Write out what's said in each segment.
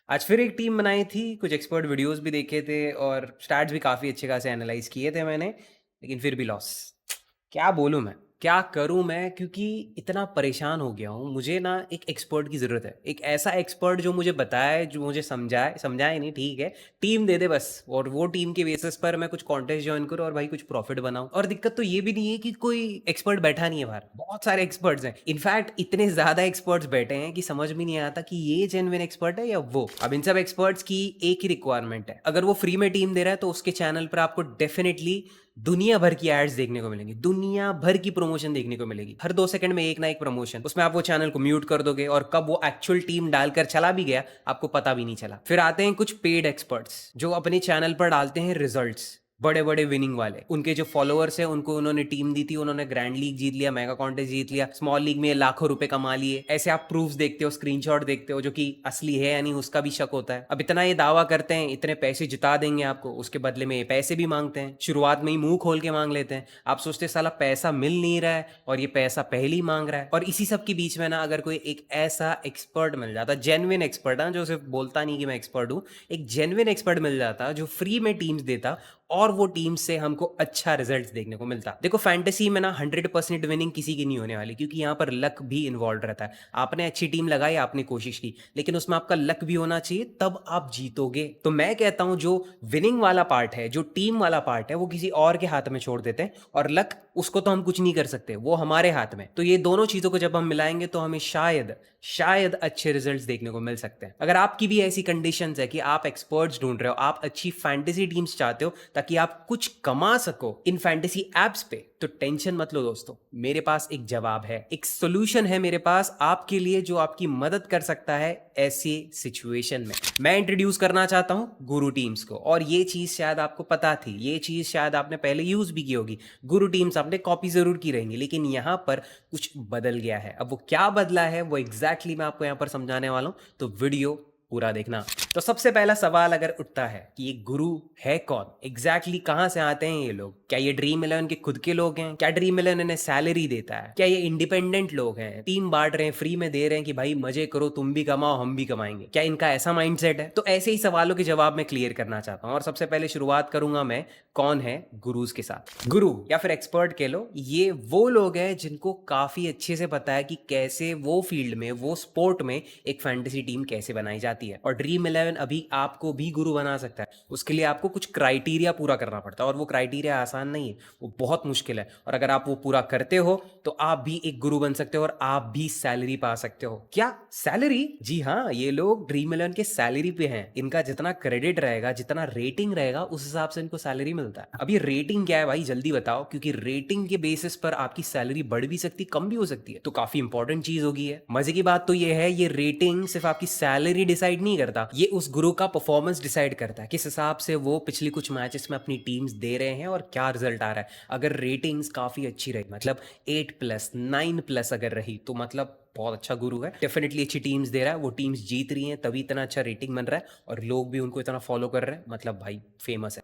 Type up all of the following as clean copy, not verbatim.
आज फिर एक टीम बनाई थी, कुछ एक्सपर्ट वीडियोस भी देखे थे और स्टैट्स भी काफ़ी अच्छे खासे एनालाइज किए थे मैंने, लेकिन फिर भी लॉस। क्या बोलूँ मैं, क्या करूँ मैं, क्योंकि इतना परेशान हो गया हूँ। मुझे ना एक एक्सपर्ट की ज़रूरत है, एक ऐसा एक्सपर्ट जो मुझे बताए, जो मुझे समझाए, समझाए नहीं ठीक है, टीम दे दे बस, और वो टीम के बेसिस पर मैं कुछ कॉन्टेस्ट ज्वाइन करूँ और भाई कुछ प्रॉफिट बनाऊँ। और दिक्कत तो ये भी नहीं है कि कोई एक्सपर्ट बैठा नहीं है बाहर, बहुत सारे एक्सपर्ट्स हैं। इनफैक्ट इतने ज़्यादा एक्सपर्ट्स बैठे हैं कि समझ में नहीं आता कि ये जेन्युइन एक्सपर्ट है या वो। अब इन सब एक्सपर्ट्स की एक ही रिक्वायरमेंट है, अगर वो फ्री में टीम दे रहा है तो उसके चैनल पर आपको डेफिनेटली दुनिया भर की एड्स देखने को मिलेंगी, दुनिया भर की प्रमोशन देखने को मिलेगी, हर 2 सेकंड में एक ना एक प्रमोशन। उसमें आप वो चैनल को म्यूट कर दोगे और कब वो एक्चुअल टीम डालकर चला भी गया आपको पता भी नहीं चला। फिर आते हैं कुछ पेड एक्सपर्ट्स जो अपने चैनल पर डालते हैं रिजल्ट्स, बड़े बड़े विनिंग वाले। उनके जो फॉलोअर्स हैं उनको उन्होंने टीम दी थी, उन्होंने ग्रैंड लीग जीत लिया, मेगा कॉन्टेस्ट जीत लिया, स्मॉल लीग में लाखों रुपए कमा लिए। ऐसे आप प्रूफ्स देखते हो, स्क्रीनशॉट देखते हो, जो कि असली है या नहीं उसका भी शक होता है। अब इतना ये दावा करते हैं इतने पैसे जिता देंगे आपको, उसके बदले में ये पैसे भी मांगते हैं, शुरुआत में ही मुंह खोल के मांग लेते हैं। आप सोचते साला पैसा मिल नहीं रहा है और ये पैसा पहले ही मांग रहा है। और इसी सब के बीच में ना अगर कोई एक ऐसा एक्सपर्ट मिल जाता, जेन्युइन एक्सपर्ट, जो सिर्फ बोलता नहीं कि मैं एक्सपर्ट हूँ, एक जेन्युइन एक्सपर्ट मिल जाता जो फ्री में टीम्स देता और वो टीम से हमको अच्छा रिजल्ट देखने को मिलता। देखो फैंटेसी में ना 100% विनिंग किसी की नहीं होने वाली, क्योंकि यहाँ पर लक भी इन्वॉल्व रहता है। आपने अच्छी टीम लगाई, आपने कोशिश की, लेकिन उसमें आपका लक भी होना चाहिए, तब आप जीतोगे। तो मैं कहता हूं जो विनिंग वाला पार्ट है, जो टीम वाला पार्ट है, वो किसी और के हाथ में छोड़ देते हैं, और लक उसको तो हम कुछ नहीं कर सकते, वो हमारे हाथ में। तो ये दोनों चीजों को जब हम मिलाएंगे तो हमें शायद शायद अच्छे रिजल्ट्स देखने को मिल सकते हैं। अगर आपकी भी ऐसी कंडीशंस है कि आप एक्सपर्ट्स ढूंढ रहे हो, आप अच्छी फैंटेसी टीम्स चाहते हो ताकि आप कुछ कमा सको इन फैंटेसी एप्स पे, तो टेंशन मत लो दोस्तों, मेरे पास एक जवाब है, एक सोल्यूशन है मेरे पास आपके लिए, जो आपकी मदद कर सकता है ऐसी सिचुएशन में। मैं इंट्रोड्यूस करना चाहता हूं गुरु टीम्स को, और ये चीज शायद आपको पता थी, ये चीज शायद आपने पहले यूज भी की होगी। गुरु टीम्स आपने कॉपी जरूर की रहेंगी, लेकिन यहां पर कुछ बदल गया है। अब वो क्या बदला है वो एग्जैक्टली मैं आपको यहां पर समझाने वाला हूं, तो वीडियो पूरा देखना। तो सबसे पहला सवाल अगर उठता है कि ये गुरु है कौन, एग्जैक्टली कहां से आते हैं ये लोग? क्या ये ड्रीम इलेवन के खुद के लोग हैं? क्या ड्रीम इलेवन इन्हें सैलरी देता है? क्या ये इंडिपेंडेंट लोग हैं, टीम बांट रहे हैं, फ्री में दे रहे हैं कि भाई मजे करो, तुम भी कमाओ हम भी कमाएंगे? क्या इनका ऐसा माइंडसेट है? तो ऐसे ही सवालों के जवाब मैं क्लियर करना चाहता हूं, और सबसे पहले शुरुआत करूंगा मैं कौन है गुरुज के साथ। गुरु या फिर एक्सपर्ट कह लो, ये वो लोग हैं जिनको काफी अच्छे से पता है कि कैसे वो फील्ड में, वो स्पोर्ट में एक फैंटेसी टीम कैसे बनाई जाती है। और ड्रीम इलेवन अभी आपको भी गुरु बना सकता है, उसके लिए आपको कुछ क्राइटेरिया पूरा करना पड़ता है, और वो क्राइटेरिया आसान नहीं है, वो बहुत मुश्किल है। और अगर आप वो पूरा करते हो तो आप भी एक गुरु बन सकते हो और आप भी सैलरी पा सकते हो। क्या सैलरी? जी हाँ, ये लोग ड्रीम इलेवन के सैलरी पे हैं। इनका जितना क्रेडिट रहेगा, जितना रेटिंग रहेगा, उस हिसाब से इनको सैलरी मिलता है। अब ये रेटिंग क्या है भाई, जल्दी बताओ, क्योंकि रेटिंग के बेसिस पर आपकी सैलरी बढ़ भी सकती, कम भी हो सकती है, तो काफी इंपॉर्टेंट चीज होगी है। मजे की बात तो ये है, ये रेटिंग सिर्फ आपकी सैलरी डिसाइड नहीं करता, ये उस गुरु का परफॉर्मेंस डिसाइड करता है, किस हिसाब से वो पिछली कुछ मैचेस में अपनी टीम्स दे रहे हैं और क्या रिजल्ट आ रहा है। अगर रेटिंग्स काफी अच्छी रही, मतलब 8+, 9+ अगर रही, तो मतलब बहुत अच्छा गुरु है, डेफिनेटली अच्छी टीम्स दे रहा है, वो टीम्स जीत रही हैं तभी इतना अच्छा रेटिंग बन रहा है और लोग भी उनको इतना फॉलो कर रहे हैं, मतलब भाई फेमस है।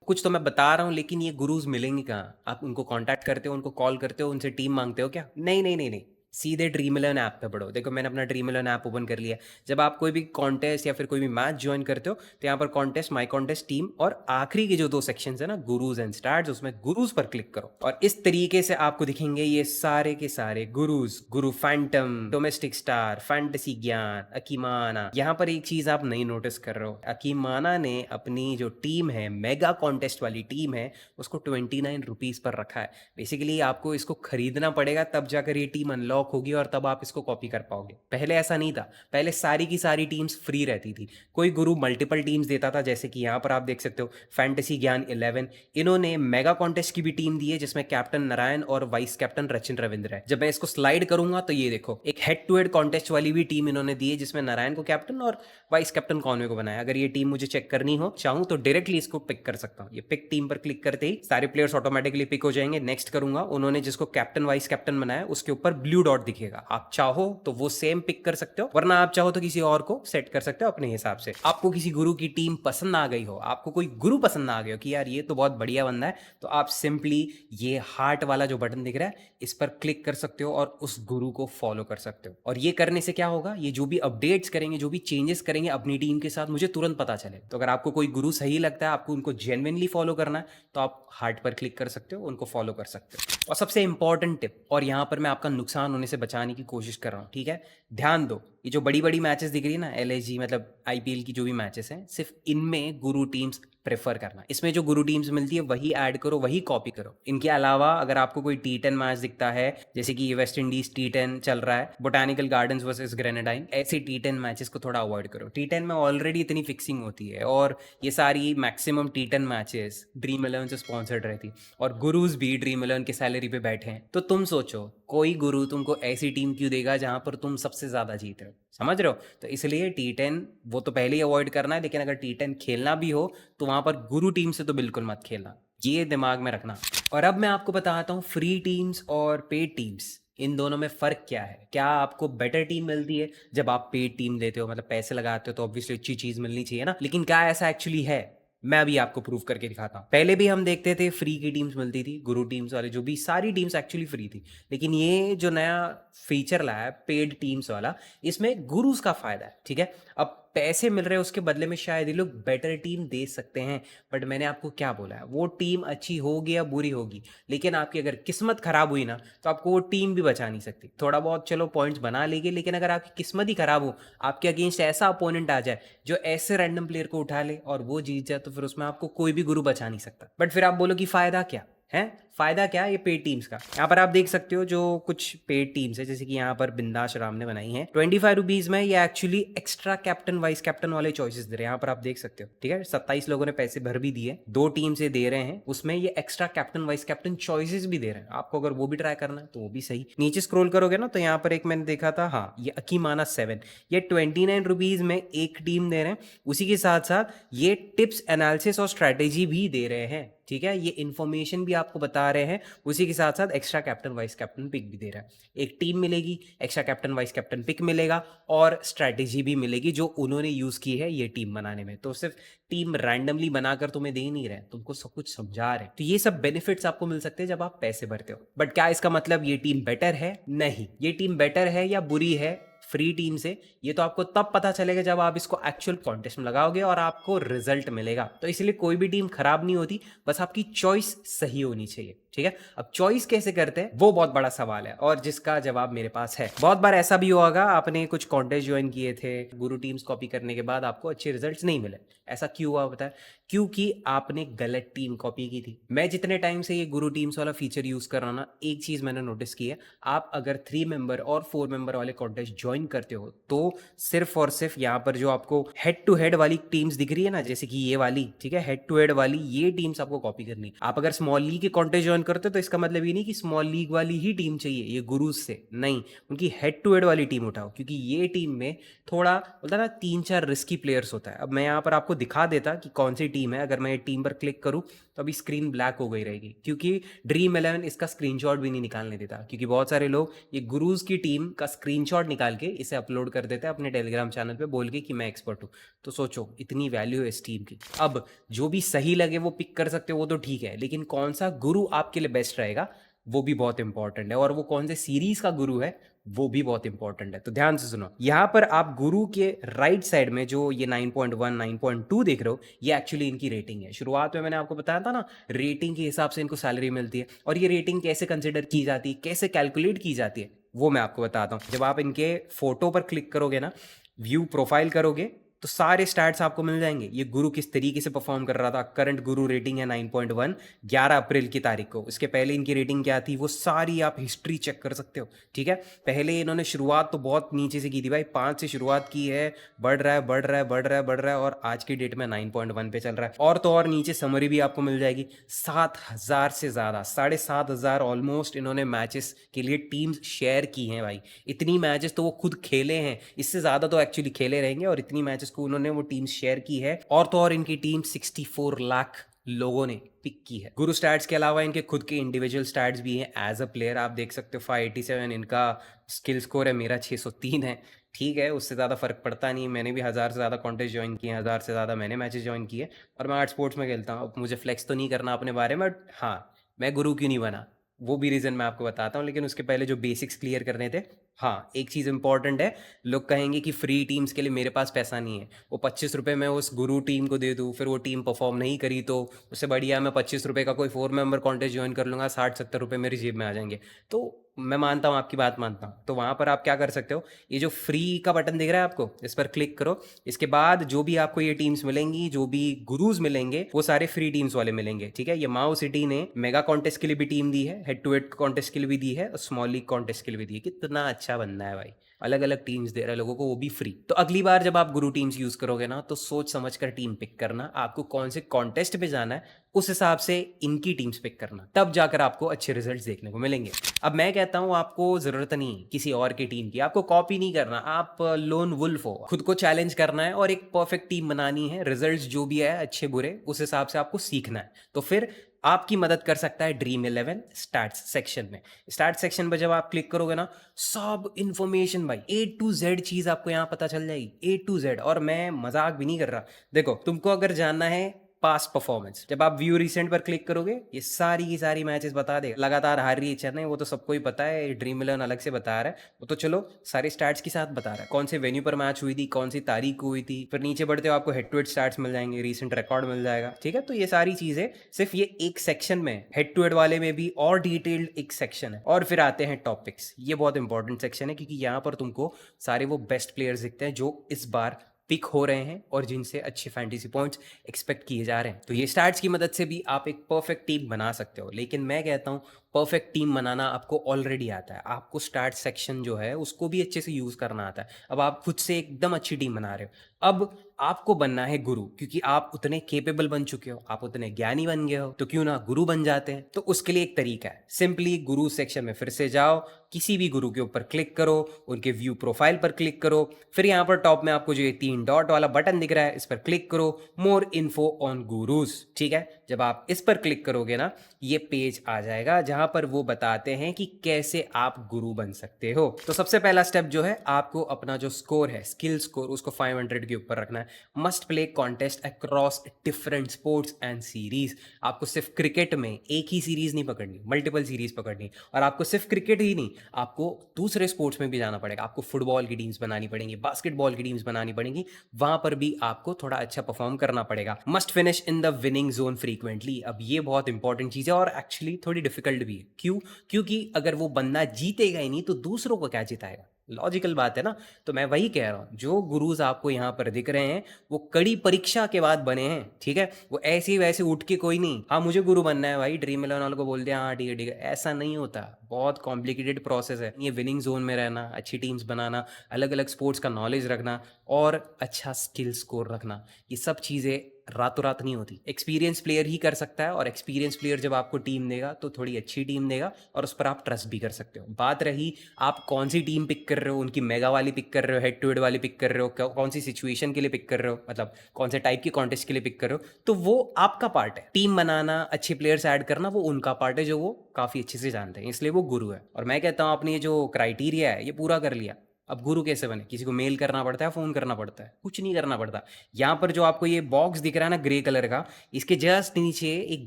कुछ तो मैं बता रहा हूँ, लेकिन ये गुरुज मिलेंगे कहाँ? आप उनको कांटेक्ट करते हो, उनको कॉल करते हो, उनसे टीम मांगते हो क्या? नहीं नहीं नहीं नहीं, सीधे ड्रीम इलेवन ऐप पे पढ़ो। देखो मैंने अपना ड्रीम इलेवन ऐप ओपन कर लिया। जब आप कोई भी कॉन्टेस्ट या फिर कोई भी मैच ज्वाइन करते हो तो यहाँ पर कॉन्टेस्ट, माई कॉन्टेस्ट, टीम, और आखिरी के जो 2 सेक्शन है ना, गुरुज एंड स्टार्स, उसमें गुरुज पर क्लिक करो और इस तरीके से आपको दिखेंगे ये सारे के सारे गुरुज, गुरु फैंटम, डोमेस्टिक स्टार, फैंटेसी ज्ञान, अकीमाना। यहाँ पर एक चीज आप नहीं नोटिस कर रहे हो, अकीमाना ने अपनी जो टीम है, मेगा कॉन्टेस्ट वाली टीम है, उसको 29 रुपीज पर रखा है। बेसिकली आपको इसको खरीदना पड़ेगा, तब जाकर ये टीम अनलॉक होगी और तब आप इसको कॉपी कर पाओगे। पहले ऐसा नहीं था, पहले सारी की सारी टीम्स फ्री रहती थी। कोई गुरु मल्टीपल टीम्स देता था, जैसे कि यहाँ पर आप देख सकते हो फैंटेसी ज्ञान 11, इन्होंने मेगा कॉन्टेस्ट की भी टीम दी है जिसमें कैप्टन नारायण और वाइस कैप्टन रचिन रविंद्र है। जब मैं इसको स्लाइड करूंगा तो ये देखो एक हेड टू हेड कॉन्टेस्ट वाली भी टीम इन्होंने दी है, जिसमें नारायण को कैप्टन और वाइस कैप्टन कॉनवे को बनाया। अगर ये टीम मुझे चेक करनी हो चाहूं तो डायरेक्टली इसको पिक कर सकता हूं। ये पिक टीम पर क्लिक करते ही सारे प्लेयर्स ऑटोमेटिकली पिक हो जाएंगे। नेक्स्ट करूंगा, उन्होंने जिसको कैप्टन वाइस कैप्टन बनाया उसके ऊपर ब्लू डॉट दिखेगा, आप चाहो तो वो सेम पिक कर सकते हो, वरना आप चाहो तो किसी और को सेट कर सकते हो अपने हिसाब से। आपको किसी गुरु की टीम पसंद आ गई हो, आपको कोई गुरु पसंद आ गया हो कि यार ये तो बहुत बढ़िया बंदा है, तो आप सिंपली ये हार्ट वाला जो बटन दिख रहा है इस पर क्लिक कर सकते हो और उस गुरु को फॉलो कर सकते हो। और ये करने से क्या होगा, ये जो भी अपडेट्स करेंगे, जो भी चेंजेस करेंगे अपनी टीम के साथ, मुझे तुरंत पता चले। तो अगर आपको कोई गुरु सही लगता है, आपको उनको जेन्युइनली फॉलो करना है, तो आप हार्ट पर क्लिक कर सकते हो, उनको फॉलो कर सकते हो। और सबसे इंपॉर्टेंट टिप, और यहाँ पर मैं आपका नुकसान होने से बचाने की कोशिश कर रहा हूँ, ठीक है, ध्यान दो, ये जो बड़ी बड़ी मैचेस दिख रही है ना, LSG मतलब IPL की जो भी मैचेस हैं, सिर्फ इनमें गुरु टीम्स प्रेफर करना। इसमें जो गुरु टीम्स मिलती है वही ऐड करो, वही कॉपी करो। इनके अलावा अगर आपको कोई T10 मैच दिखता है, जैसे कि ये वेस्ट इंडीज T10 चल रहा है, बोटानिकल गार्डन्स वर्सेस ग्रेनेडाइन, ऐसे T10 मैचेस को थोड़ा अवॉइड करो। T10 में ऑलरेडी इतनी फिक्सिंग होती है, और ये सारी मैक्सिमम T10 मैचेस ड्रीम 11 से स्पॉन्सर्ड रहती, और गुरुज भी ड्रीम 11 की सैलरी पे बैठे हैं। तो तुम सोचो, कोई गुरु तुमको ऐसी टीम क्यों देगा जहां पर तुम सबसे ज्यादा जीत रहे हो, समझ रहे हो? तो इसलिए T10 वो तो पहले ही अवॉइड करना है, लेकिन अगर T10 खेलना भी हो तो वहां पर गुरु टीम से तो बिल्कुल मत खेलना, ये दिमाग में रखना। और अब मैं आपको बताता हूँ फ्री टीम्स और पेड टीम्स, इन दोनों में फ़र्क क्या है। क्या आपको बेटर टीम मिलती है जब आप पेड टीम लेते हो, मतलब पैसे लगाते हो, तो ऑब्वियसली अच्छी चीज़ मिलनी चाहिए ना, लेकिन क्या ऐसा एक्चुअली है? मैं अभी आपको प्रूव करके दिखाता हूँ। पहले भी हम देखते थे फ्री की टीम्स मिलती थी, गुरु टीम्स वाले जो भी सारी टीम्स एक्चुअली फ्री थी, लेकिन ये जो नया फीचर लाया है पेड टीम्स वाला, इसमें गुरुज का फायदा है, ठीक है। अब पैसे मिल रहे हैं, उसके बदले में शायद ये लोग बेटर टीम दे सकते हैं, बट मैंने आपको क्या बोला है, वो टीम अच्छी होगी या बुरी होगी, लेकिन आपकी अगर किस्मत खराब हुई ना, तो आपको वो टीम भी बचा नहीं सकती। थोड़ा बहुत चलो पॉइंट्स बना लेगी, लेकिन अगर आपकी किस्मत ही खराब हो, आपके अगेंस्ट ऐसा अपोनेंट आ जाए जो ऐसे रैंडम प्लेयर को उठा ले और वो जीत जाए, तो फिर उसमें आपको कोई भी गुरु बचा नहीं सकता। बट फिर आप बोलो कि फायदा क्या है, फायदा क्या है ये पेड टीम्स का? यहाँ पर आप देख सकते हो जो कुछ पेड टीम्स है, जैसे कि यहाँ पर बिंदास राम ने बनाई है, 25 रुपीज में ये actually extra captain vice captain वाले चॉइसेस दे रहे हैं। यहाँ पर आप देख सकते हो, ठीक है, 27 लोगों ने पैसे भर भी दिए, 2 टीम से दे रहे हैं, उसमें ये extra captain vice captain choices भी दे रहे हैं। आपको अगर वो भी ट्राई करना है तो वो भी सही। नीचे स्क्रॉल करोगे ना, तो यहाँ पर एक मैंने देखा था, हाँ, ये अकीमाना 7, ये 29 रुपीज में एक टीम दे रहे हैं, उसी के साथ साथ ये टिप्स एनालिसिस और स्ट्रैटेजी भी दे रहे हैं, ठीक है, ये इन्फॉर्मेशन भी आपको बता रहे हैं, उसी के साथ साथ extra captain vice captain pick भी दे रहा है। एक टीम मिलेगी, extra captain vice captain pick मिलेगा, और स्ट्रैटेजी भी मिलेगी जो उन्होंने यूज की है ये टीम बनाने में। तो सिर्फ टीम रैंडमली बनाकर तुम्हें दे नहीं रहे, तुमको सब कुछ समझा रहे हैं। तो ये सब बेनिफिट्स आपको मिल सकते हैं जब आप पैसे भरते हो। बट क्या इसका मतलब ये टीम बेटर है? नहीं। ये टीम बेटर है या बुरी है फ्री टीम से, ये तो आपको तब पता चलेगा जब आप इसको एक्चुअल कॉन्टेस्ट में लगाओगे और आपको रिजल्ट मिलेगा। तो इसलिए कोई भी टीम खराब नहीं होती, बस आपकी चॉइस सही होनी चाहिए, ठीक है। अब चॉइस कैसे करते हैं वो बहुत बड़ा सवाल है, और जिसका जवाब मेरे पास है। बहुत बार ऐसा भी होगा, आपने कुछ कॉन्टेस्ट ज्वाइन किए थे, गुरु टीम्स कॉपी करने के बाद आपको अच्छे रिजल्ट्स नहीं मिले। ऐसा क्यों हुआ पता है? क्योंकि आपने गलत टीम कॉपी की थी। मैं जितने टाइम से ये गुरु टीम्स वाला फीचर यूज कर रहा हूं ना, एक चीज मैंने नोटिस की है, आप अगर 3 मेंबर और 4 मेंबर वाले कॉन्टेस्ट ज्वाइन करते हो, तो सिर्फ और सिर्फ यहाँ पर जो आपको हेड टू हेड वाली टीम्स दिख रही है ना, जैसे कि ये वाली, ठीक है, हेड टू हेड वाली ये टीम्स आपको कॉपी करनी। आप अगर स्मॉल लीग के कॉन्टेस्ट ज्वाइन करते हो तो इसका मतलब ये नहीं कि स्मॉल लीग वाली ही टीम चाहिए ये गुरुज से, नहीं, उनकी हेड टू हेड वाली टीम उठाओ, क्योंकि ये टीम में थोड़ा बोलता ना 3-4 रिस्की प्लेयर्स होता है। अब मैं यहाँ पर आपको दिखा देता कि कौन सी टीम है। अगर मैं ये टीम पर क्लिक करूँ तो अभी स्क्रीन ब्लैक हो गई रहेगी, क्योंकि ड्रीम 11 इसका स्क्रीनशॉट भी नहीं निकालने देता, क्योंकि बहुत सारे लोग ये गुरुज की टीम का स्क्रीनशॉट निकाल के इसे अपलोड कर देते हैं अपने टेलीग्राम चैनल पे, बोल के कि मैं एक्सपर्ट हूँ। तो सोचो, इतनी वैल्यू है इस टीम की। अब जो भी सही लगे वो पिक कर सकते हो, वो तो ठीक है, लेकिन कौन सा गुरु आपके लिए बेस्ट रहेगा वो भी बहुत इंपॉर्टेंट है, और वो कौन से सीरीज का गुरु है वो भी बहुत इंपॉर्टेंट है। तो ध्यान से सुनो, यहाँ पर आप गुरु के राइट साइड में जो ये 9.1 9.2 देख रहे हो, ये एक्चुअली इनकी रेटिंग है। शुरुआत में मैंने आपको बताया था ना, रेटिंग के हिसाब से इनको सैलरी मिलती है, और ये रेटिंग कैसे कंसिडर की जाती है, कैसे कैलकुलेट की जाती है, वो मैं आपको बताता हूँ। जब आप इनके फोटो पर क्लिक करोगे ना, व्यू प्रोफाइल करोगे, तो सारे स्टैट्स आपको मिल जाएंगे। ये गुरु किस तरीके से परफॉर्म कर रहा था, करंट गुरु रेटिंग है 9.1 11 अप्रैल की तारीख को। इसके पहले इनकी रेटिंग क्या थी वो सारी आप हिस्ट्री चेक कर सकते हो, ठीक है। पहले इन्होंने शुरुआत तो बहुत नीचे से की थी भाई, 5 से शुरुआत की है, बढ़ रहा है बढ़ रहा है बढ़ रहा है बढ़ रहा है, और आज की डेट में 9.1 पे चल रहा है। और तो और नीचे समरी भी आपको मिल जाएगी। 7,000 से ज्यादा, 7,500 ऑलमोस्ट इन्होंने मैचेस के लिए टीम्स शेयर की हैं भाई। इतनी मैचेस तो वो खुद खेले हैं, इससे ज्यादा तो एक्चुअली खेले रहेंगे, और इतनी मैचेस को उन्होंने वो टीम शेयर की है। और तो और इनकी टीम 64 लाख लोगों ने पिक की है। गुरु स्टैट्स के अलावा इनके खुद के इंडिविजुअल स्टैट्स भी हैं। एज अ प्लेयर आप देख सकते हो 587 इनका स्किल स्कोर है, मेरा 603 है। ठीक है, उससे ज़्यादा फ़र्क पड़ता नहीं। मैंने भी 1000 से ज़्यादा कॉन्टेस्ट ज्वाइन किए हैं, 1000 से ज़्यादा मैंने मैचेस ज्वाइन किए, और मैं आर्ट स्पोर्ट्स में खेलता हूँ। अब मुझे फ्लेक्स तो नहीं करना अपने बारे में, बट हाँ, मैं गुरु क्यों नहीं बना वो भी रीज़न मैं आपको बताता हूँ, लेकिन उसके पहले जो बेसिक्स क्लियर करने थे। हाँ, एक चीज़ इंपॉर्टेंट है, लोग कहेंगे कि फ्री टीम्स के लिए मेरे पास पैसा नहीं है, वो 25 रुपये मैं उस गुरु टीम को दे दूँ, फिर वो टीम परफॉर्म नहीं करी तो उससे बढ़िया मैं 25 रुपये का कोई 4 मेंबर कॉन्टेस्ट ज्वाइन कर लूँगा, 60-70 रुपये मेरी जेब में आ जाएंगे। तो मैं मानता हूँ, आपकी बात मानता हूँ। तो वहाँ पर आप क्या कर सकते हो, ये जो फ्री का बटन दिख रहा है आपको, इस पर क्लिक करो। इसके बाद जो भी आपको ये टीम्स मिलेंगी, जो भी गुरुज मिलेंगे, वो सारे फ्री टीम्स वाले मिलेंगे। ठीक है, ये माओ सिटी ने मेगा कॉन्टेस्ट के लिए भी टीम दी है, हेड टू हेड कॉन्टेस्ट के लिए भी दी है, और स्मॉल लीग कॉन्टेस्ट के लिए भी दी है। कितना अच्छा बंदा है भाई, अलग अलग टीम्स दे रहा है लोगों को, वो भी फ्री। तो अगली बार जब आप गुरु टीम्स यूज करोगे ना, तो सोच समझ कर टीम पिक करना, आपको कौन से कॉन्टेस्ट पे जाना है उस हिसाब से इनकी टीम्स पिक करना, तब जाकर आपको अच्छे रिजल्ट्स देखने को मिलेंगे। अब मैं कहता हूँ आपको जरूरत नहीं किसी और की टीम की, आपको कॉपी नहीं करना, आप लोन वुल्फ हो, खुद को चैलेंज करना है और एक परफेक्ट टीम बनानी है। रिजल्ट्स जो भी है अच्छे बुरे, उस हिसाब से आपको सीखना है। तो फिर आपकी मदद कर सकता है ड्रीम 11 स्टार्ट्स सेक्शन में। स्टार्ट सेक्शन पर जब आप क्लिक करोगे ना, सब इन्फॉर्मेशन भाई A to Z चीज आपको यहाँ पता चल जाएगी, A to Z। और मैं मजाक भी नहीं कर रहा। देखो, तुमको अगर जानना है पास्ट परफॉर्मेंस, जब आप व्यू रिसेंट पर क्लिक करोगे, ये सारी की सारी मैचेस बता देगा। लगातार हार रही है चेन्नई, वो तो सबको ही पता है, ड्रीम 11 अलग से बता रहा है, वो तो चलो सारे स्टैट्स के साथ बता रहा है, कौन से वेन्यू पर मैच हुई थी, कौन सी तारीख को हुई थी। फिर नीचे बढ़ते हो आपको हेड टू हेड स्टैट्स मिल जाएंगे, रीसेंट रिकॉर्ड मिल जाएगा। ठीक है, तो ये सारी चीजें सिर्फ ये एक सेक्शन में, हेड टू हेड वाले में भी और डिटेल्ड एक सेक्शन है। और फिर आते हैं टॉपिक्स, ये बहुत इंपॉर्टेंट सेक्शन है, क्योंकि यहाँ पर तुमको सारे वो बेस्ट प्लेयर्स दिखते हैं जो इस बार पिक हो रहे हैं और जिनसे अच्छे फैंटेसी पॉइंट्स एक्सपेक्ट किए जा रहे हैं। तो ये स्टैट्स की मदद से भी आप एक परफेक्ट टीम बना सकते हो। लेकिन मैं कहता हूँ परफेक्ट टीम बनाना आपको ऑलरेडी आता है, आपको स्टार्ट सेक्शन जो है उसको भी अच्छे से यूज करना आता है। अब आप खुद से एकदम अच्छी टीम बना रहे हो, अब आपको बनना है गुरु, क्योंकि आप उतने केपेबल बन चुके हो, आप उतने ज्ञानी बन गए हो, तो क्यों ना गुरु बन जाते हैं। तो उसके लिए एक तरीका है, सिंपली गुरु सेक्शन में फिर से जाओ, किसी भी गुरु के ऊपर क्लिक करो, उनके व्यू प्रोफाइल पर क्लिक करो, फिर यहाँ पर टॉप में आपको जो ये 3 डॉट वाला बटन दिख रहा है, इस पर क्लिक करो, मोर इन्फो ऑन गुरुज। ठीक है, जब आप इस पर क्लिक करोगे ना, ये पेज आ जाएगा जहां पर वो बताते हैं कि कैसे आप गुरु बन सकते हो। तो सबसे पहला स्टेप जो है, आपको अपना जो स्कोर है, स्किल स्कोर, उसको 500 के ऊपर रखना है। Must play contest across different sports and series. आपको सिर्फ क्रिकेट में एक ही सीरीज नहीं पकड़नी, मल्टीपल सीरीज पकड़नी। और आपको सिर्फ क्रिकेट ही नहीं, आपको दूसरे स्पोर्ट्स में भी जाना पड़ेगा। आपको फुटबॉल की टीम्स बनानी पड़ेंगी, बास्केटबॉल की टीम्स बनानी पड़ेंगी, वहां पर भी आपको थोड़ा अच्छा परफॉर्म करना पड़ेगा। Must finish in the winning zone frequently. अब ये बहुत इंपॉर्टेंट चीज है और एक्चुअली थोड़ी डिफिकल्ट भी है। क्यों? क्योंकि अगर वो बंदा जीतेगा ही नहीं तो दूसरों को क्या जिताएगा? लॉजिकल बात है ना। तो मैं वही कह रहा हूँ, जो गुरुज आपको यहाँ पर दिख रहे हैं वो कड़ी परीक्षा के बाद बने हैं। ठीक है, वो ऐसे ही वैसे उठ के कोई नहीं, हाँ मुझे गुरु बनना है भाई, ड्रीम 11 वालों को बोल दिया हाँ ठीक है ठीक है, ऐसा नहीं होता। बहुत कॉम्प्लिकेटेड प्रोसेस है ये, विनिंग जोन में रहना, अच्छी टीम्स बनाना, अलग अलग स्पोर्ट्स का नॉलेज रखना और अच्छा स्किल स्कोर रखना, ये सब चीज़ें रातों रात नहीं होती। एक्सपीरियंस प्लेयर ही कर सकता है, और एक्सपीरियंस प्लेयर जब आपको टीम देगा तो थोड़ी अच्छी टीम देगा और उस पर आप ट्रस्ट भी कर सकते हो। बात रही आप कौन सी टीम पिक कर रहे हो, उनकी मेगा वाली पिक कर रहे हो, हेड टू हेड वाली पिक कर रहे हो, कौन सी सिचुएशन के लिए पिक कर रहे हो, मतलब कौन से टाइप के कॉन्टेस्ट के लिए पिक कर रहे हो, तो वो आपका पार्ट है। टीम बनाना, अच्छे प्लेयर्स ऐड करना, वो उनका पार्ट है जो वो काफ़ी अच्छे से जानते हैं, इसलिए वो गुरु है। और मैं कहता हूँ आपने ये जो क्राइटेरिया है ये पूरा कर लिया, अब गुरु कैसे बने? किसी को मेल करना पड़ता है, फोन करना पड़ता है? कुछ नहीं करना पड़ता। यहाँ पर जो आपको ये बॉक्स दिख रहा है ना ग्रे कलर का, इसके जस्ट नीचे एक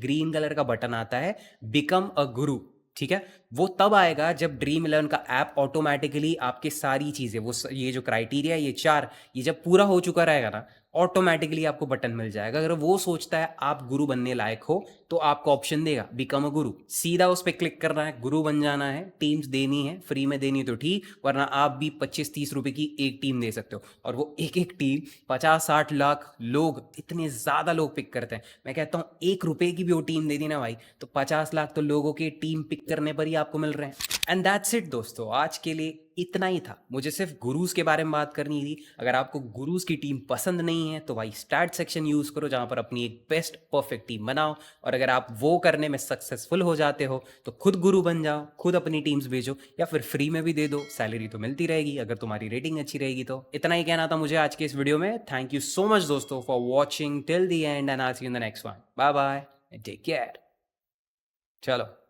ग्रीन कलर का बटन आता है, बिकम अ गुरु। ठीक है, वो तब आएगा जब ड्रीम 11 का ऐप ऑटोमेटिकली आपके सारी चीजें, वो ये जो क्राइटेरिया, ये 4, ये जब पूरा हो चुका रहेगा ना, ऑटोमेटिकली आपको बटन मिल जाएगा। अगर वो सोचता है आप गुरु बनने लायक हो तो आपको ऑप्शन देगा बिकम अ गुरु, सीधा उस पर क्लिक करना है, गुरु बन जाना है। टीम्स देनी है, फ्री में देनी तो ठीक, वरना आप भी 25-30 रुपए की एक टीम दे सकते हो। और वो एक एक टीम 50-60 लाख लोग, इतने ज्यादा लोग पिक करते हैं। मैं कहता हूँ 1 रुपए की भी वो टीम दे दी ना भाई, तो 50 लाख तो लोगों के टीम पिक करने पर ही आपको मिल रहे हैं। एंड दैट्स इट दोस्तों, आज के लिए इतना ही था। मुझे सिर्फ गुरुज के बारे में बात करनी थी। अगर आपको गुरुज की टीम पसंद नहीं है तो भाई स्टार्ट सेक्शन यूज करो, जहां पर अपनी एक बेस्ट परफेक्ट टीम बनाओ। और अगर आप वो करने में सक्सेसफुल हो जाते हो तो खुद गुरु बन जाओ, खुद अपनी टीम्स भेजो, या फिर फ्री में भी दे दो, सैलरी तो मिलती रहेगी अगर तुम्हारी रेटिंग अच्छी रहेगी। तो इतना ही कहना था मुझे आज के इस वीडियो में। थैंक यू सो मच दोस्तों for watching till the end, and I see you in the next one. Bye bye. Take care. चलो।